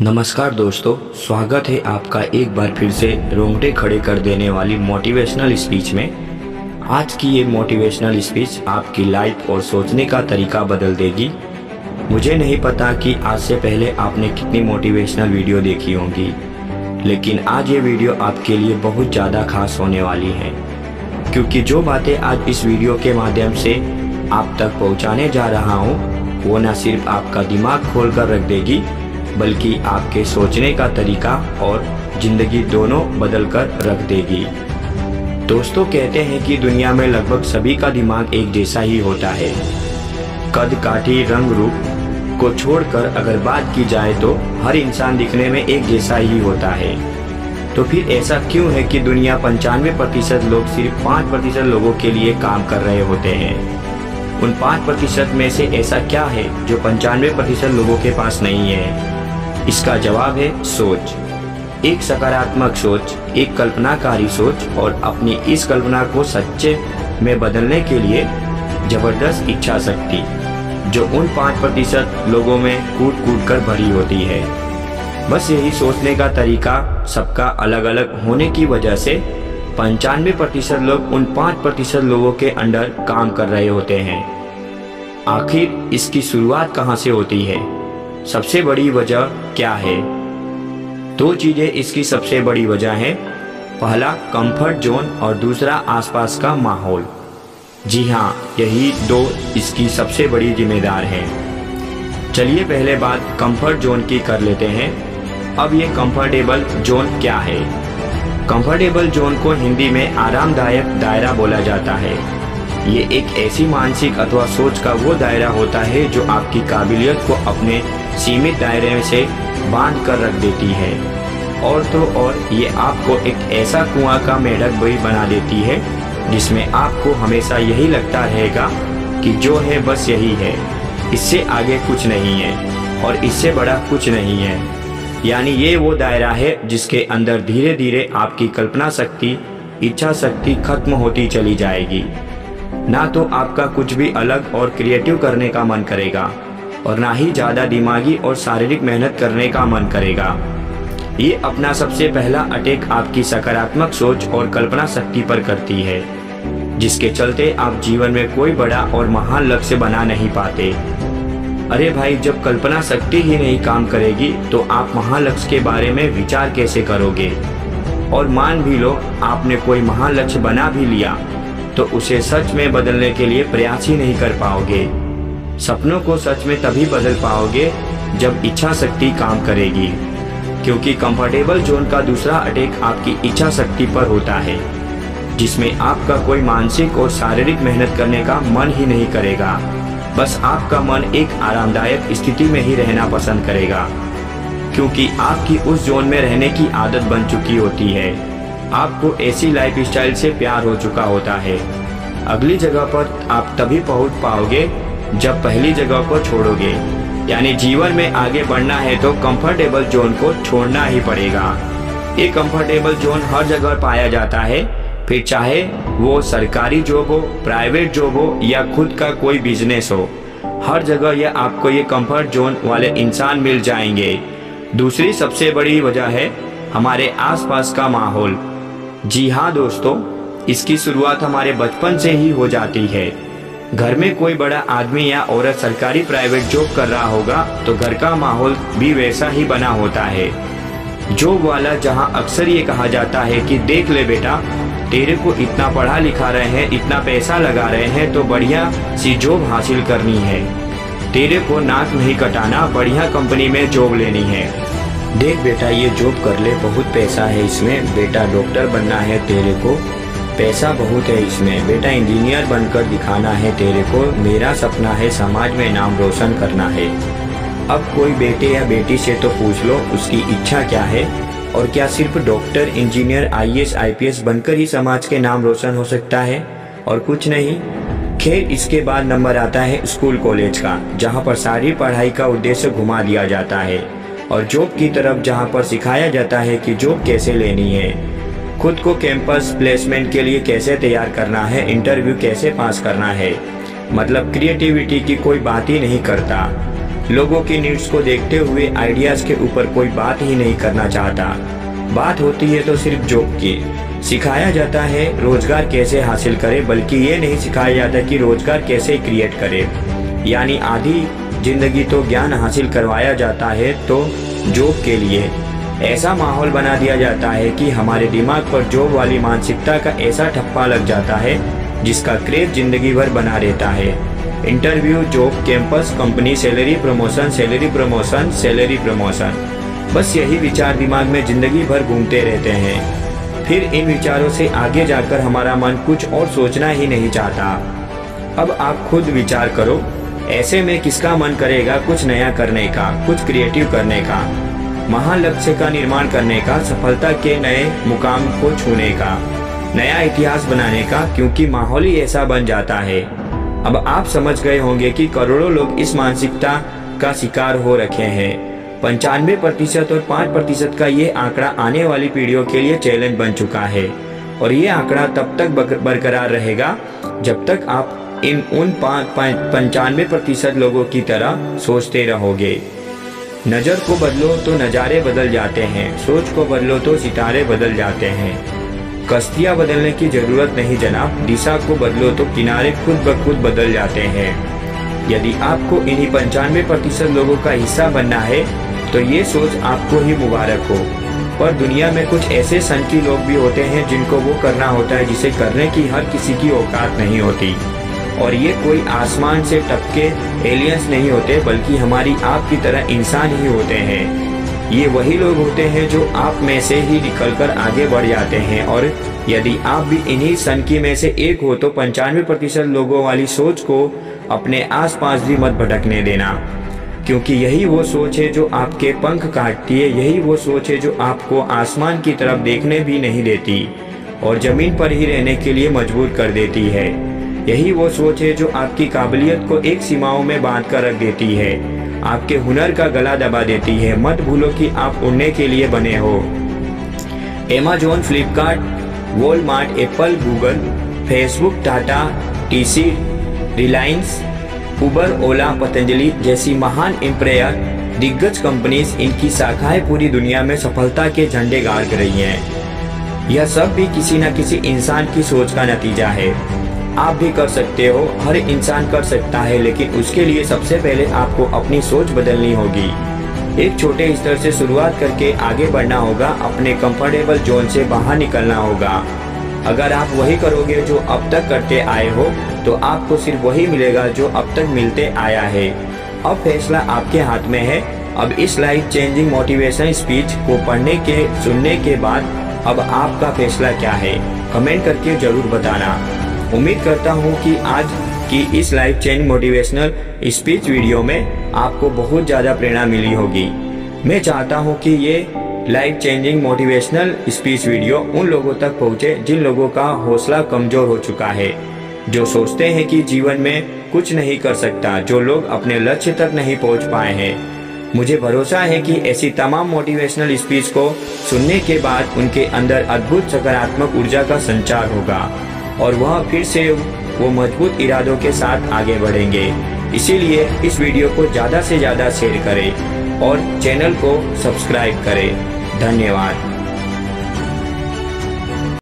नमस्कार दोस्तों, स्वागत है आपका एक बार फिर से रोंगटे खड़े कर देने वाली मोटिवेशनल स्पीच में। आज की ये मोटिवेशनल स्पीच आपकी लाइफ और सोचने का तरीका बदल देगी। मुझे नहीं पता कि आज से पहले आपने कितनी मोटिवेशनल वीडियो देखी होंगी, लेकिन आज ये वीडियो आपके लिए बहुत ज़्यादा खास होने वाली है, क्योंकि जो बातें आज इस वीडियो के माध्यम से आप तक पहुँचाने जा रहा हूँ वो न सिर्फ आपका दिमाग खोल कर रख देगी, बल्कि आपके सोचने का तरीका और जिंदगी दोनों बदल कर रख देगी। दोस्तों, कहते हैं कि दुनिया में लगभग सभी का दिमाग एक जैसा ही होता है। कद काठी रंग रूप को छोड़कर अगर बात की जाए तो हर इंसान दिखने में एक जैसा ही होता है। तो फिर ऐसा क्यों है कि दुनिया 95% लोग सिर्फ 5% लोगों के लिए काम कर रहे होते हैं? उन 5% में से ऐसा क्या है जो 95% लोगों के पास नहीं है? इसका जवाब है सोच। एक सकारात्मक सोच, एक कल्पनाकारी सोच और अपनी इस कल्पना को सच्चे में बदलने के लिए जबरदस्त इच्छा शक्ति, जो उन 5% लोगों में कूट कूट कर भरी होती है। बस यही सोचने का तरीका सबका अलग अलग होने की वजह से 95% लोग उन 5% लोगों के अंडर काम कर रहे होते हैं। आखिर इसकी शुरुआत कहाँ से होती है? सबसे बड़ी वजह क्या है? दो चीजें इसकी सबसे बड़ी वजह है। पहला कंफर्ट जोन और दूसरा आसपास का माहौल। जी हाँ, यही दो इसकी सबसे बड़ी जिम्मेदार हैं। चलिए पहले बात कंफर्ट जोन की कर लेते हैं। अब ये कंफर्टेबल जोन क्या है? कंफर्टेबल जोन को हिंदी में आरामदायक दायरा बोला जाता है। ये एक ऐसी मानसिक अथवा सोच का वो दायरा होता है जो आपकी काबिलियत को अपने सीमित दायरे से बांध कर रख देती है। और तो और ये आपको एक ऐसा कुआं का मेढक भी बना देती है जिसमें आपको हमेशा यही लगता रहेगा कि जो है बस यही है, इससे आगे कुछ नहीं है और इससे बड़ा कुछ नहीं है। यानी ये वो दायरा है जिसके अंदर धीरे धीरे आपकी कल्पना शक्ति, इच्छा शक्ति खत्म होती चली जाएगी। ना तो आपका कुछ भी अलग और क्रिएटिव करने का मन करेगा और ना ही ज़्यादा दिमागी और शारीरिक मेहनत करने का मन करेगा। ये अपना सबसे पहला अटैक आपकी सकारात्मक सोच और कल्पना शक्ति पर करती है, जिसके चलते आप जीवन में कोई बड़ा और महान लक्ष्य बना नहीं पाते। अरे भाई, जब कल्पना शक्ति ही नहीं काम करेगी तो आप महान लक्ष्य के बारे में विचार कैसे करोगे? और मान भी लो आपने कोई महान लक्ष्य बना भी लिया तो उसे सच में बदलने के लिए प्रयास ही नहीं कर पाओगे। सपनों को सच में तभी बदल पाओगे जब इच्छा शक्ति काम करेगी, क्योंकि कंफर्टेबल जोन का दूसरा अटैक आपकी इच्छा शक्ति पर होता है, जिसमें आपका कोई मानसिक और शारीरिक मेहनत करने का मन ही नहीं करेगा। बस आपका मन एक आरामदायक स्थिति में ही रहना पसंद करेगा, क्योंकि आपकी उस जोन में रहने की आदत बन चुकी होती है। आपको ऐसी लाइफस्टाइल से प्यार हो चुका होता है। अगली जगह पर आप तभी पहुंच पाओगे जब पहली जगह को छोड़ोगे। यानी जीवन में आगे बढ़ना है तो कंफर्टेबल जोन को छोड़ना ही पड़ेगा। ये कंफर्टेबल जोन हर जगह पाया जाता है, फिर चाहे वो सरकारी जॉब हो, प्राइवेट जॉब हो या खुद का कोई बिजनेस हो, हर जगह ये आपको ये कंफर्ट जोन वाले इंसान मिल जाएंगे। दूसरी सबसे बड़ी वजह है हमारे आसपास का माहौल। जी हाँ दोस्तों, इसकी शुरुआत हमारे बचपन से ही हो जाती है। घर में कोई बड़ा आदमी या औरत सरकारी प्राइवेट जॉब कर रहा होगा तो घर का माहौल भी वैसा ही बना होता है। जॉब वाला जहाँ अक्सर ये कहा जाता है कि देख ले बेटा, तेरे को इतना पढ़ा लिखा रहे हैं, इतना पैसा लगा रहे हैं तो बढ़िया सी जॉब हासिल करनी है। तेरे को नाक नहीं कटाना, बढ़िया कंपनी में जॉब लेनी है। देख बेटा, ये जॉब कर ले, बहुत पैसा है इसमें। बेटा डॉक्टर बनना है तेरे को, पैसा बहुत है इसमें। बेटा इंजीनियर बनकर दिखाना है तेरे को, मेरा सपना है समाज में नाम रोशन करना है। अब कोई बेटे या बेटी से तो पूछ लो उसकी इच्छा क्या है, और क्या सिर्फ डॉक्टर, इंजीनियर, IAS, IPS बनकर ही समाज के नाम रोशन हो सकता है और कुछ नहीं? खैर, इसके बाद नंबर आता है स्कूल कॉलेज का, जहाँ पर सारी पढ़ाई का उद्देश्य घुमा दिया जाता है, और जॉब की तरफ जहाँ पर सिखाया जाता है कि जॉब कैसे लेनी है, खुद को कैंपस प्लेसमेंट के लिए कैसे तैयार करना है, इंटरव्यू कैसे पास करना है। मतलब क्रिएटिविटी की कोई बात ही नहीं करता। लोगों की नीड्स को देखते हुए आइडियाज़ के ऊपर कोई बात ही नहीं करना चाहता। बात होती है तो सिर्फ जॉब की। सिखाया जाता है रोजगार कैसे हासिल करें, बल्कि ये नहीं सिखाया जाता कि रोजगार कैसे क्रिएट करें। यानी आधी जिंदगी तो ज्ञान हासिल करवाया जाता है तो जॉब के लिए ऐसा माहौल बना दिया जाता है कि हमारे दिमाग पर जॉब वाली मानसिकता का ऐसा ठप्पा लग जाता है जिसका क्रेज जिंदगी भर बना रहता है। Interview, job, campus, company, salary promotion, salary promotion, salary promotion, बस यही विचार दिमाग में जिंदगी भर घूमते रहते हैं। फिर इन विचारों से आगे जाकर हमारा मन कुछ और सोचना ही नहीं चाहता। अब आप खुद विचार करो, ऐसे में किसका मन करेगा कुछ नया करने का, कुछ क्रिएटिव करने का, महान लक्ष्य का निर्माण करने का, सफलता के नए मुकाम को छूने का, नया इतिहास बनाने का, क्योंकि माहौल ही ऐसा बन जाता है। अब आप समझ गए होंगे कि करोड़ों लोग इस मानसिकता का शिकार हो रखे हैं। 95% और 5% का ये आंकड़ा आने वाली पीढ़ियों के लिए चैलेंज बन चुका है, और ये आंकड़ा तब तक बरकरार रहेगा जब तक आप उन 95% लोगों की तरह सोचते रहोगे। नज़र को बदलो तो नज़ारे बदल जाते हैं, सोच को बदलो तो सितारे बदल जाते हैं। कश्तियाँ बदलने की ज़रूरत नहीं जनाब, दिशा को बदलो तो किनारे खुद ब खुद बदल जाते हैं। यदि आपको इन्हीं 95% लोगों का हिस्सा बनना है तो ये सोच आपको ही मुबारक हो। पर दुनिया में कुछ ऐसे सनकी लोग भी होते हैं जिनको वो करना होता है जिसे करने की हर किसी की औकात नहीं होती। और ये कोई आसमान से टपके एलियंस नहीं होते, बल्कि हमारी आपकी तरह इंसान ही होते हैं। ये वही लोग होते हैं जो आप में से ही निकलकर आगे बढ़ जाते हैं। और यदि आप भी इन्हीं सनकी में से एक हो तो 95% लोगों वाली सोच को अपने आसपास भी मत भटकने देना, क्योंकि यही वो सोच है जो आपके पंख काटती है। यही वो सोच है जो आपको आसमान की तरफ देखने भी नहीं देती और ज़मीन पर ही रहने के लिए मजबूर कर देती है। यही वो सोच है जो आपकी काबिलियत को एक सीमाओं में बांध कर रख देती है, आपके हुनर का गला दबा देती है। मत भूलो कि आप उड़ने के लिए बने हो। Amazon, Flipkart, Walmart, Apple, Google, Facebook, Tata, TC, Reliance, Uber, Ola, Patanjali जैसी महान एम्पायर दिग्गज कंपनीज, इनकी शाखाएं पूरी दुनिया में सफलता के झंडे गाड़ रही हैं। यह सब भी किसी न किसी इंसान की सोच का नतीजा है। आप भी कर सकते हो, हर इंसान कर सकता है, लेकिन उसके लिए सबसे पहले आपको अपनी सोच बदलनी होगी। एक छोटे स्तर से शुरुआत करके आगे बढ़ना होगा, अपने कंफर्टेबल जोन से बाहर निकलना होगा। अगर आप वही करोगे जो अब तक करते आए हो तो आपको सिर्फ वही मिलेगा जो अब तक मिलते आया है। अब फैसला आपके हाथ में है। अब इस लाइफ चेंजिंग मोटिवेशन स्पीच को पढ़ने के सुनने के बाद अब आपका फैसला क्या है, कमेंट करके जरूर बताना। उम्मीद करता हूँ कि आज की इस life changing motivational speech video में आपको बहुत ज़्यादा प्रेरणा मिली होगी। मैं चाहता हूँ कि ये life changing motivational speech video उन लोगों तक पहुँचे जिन लोगों का हौसला कमज़ोर हो चुका है, जो सोचते हैं कि जीवन में कुछ नहीं कर सकता, जो लोग अपने लक्ष्य तक नहीं पहुँच पाए हैं। मुझे भरोसा है कि ऐसी तमाम मोटिवेशनल स्पीच को सुनने के बाद उनके अंदर अद्भुत सकारात्मक ऊर्जा का संचार होगा और वह फिर से वो मजबूत इरादों के साथ आगे बढ़ेंगे। इसीलिए इस वीडियो को ज़्यादा से ज़्यादा शेयर करें और चैनल को सब्सक्राइब करें। धन्यवाद।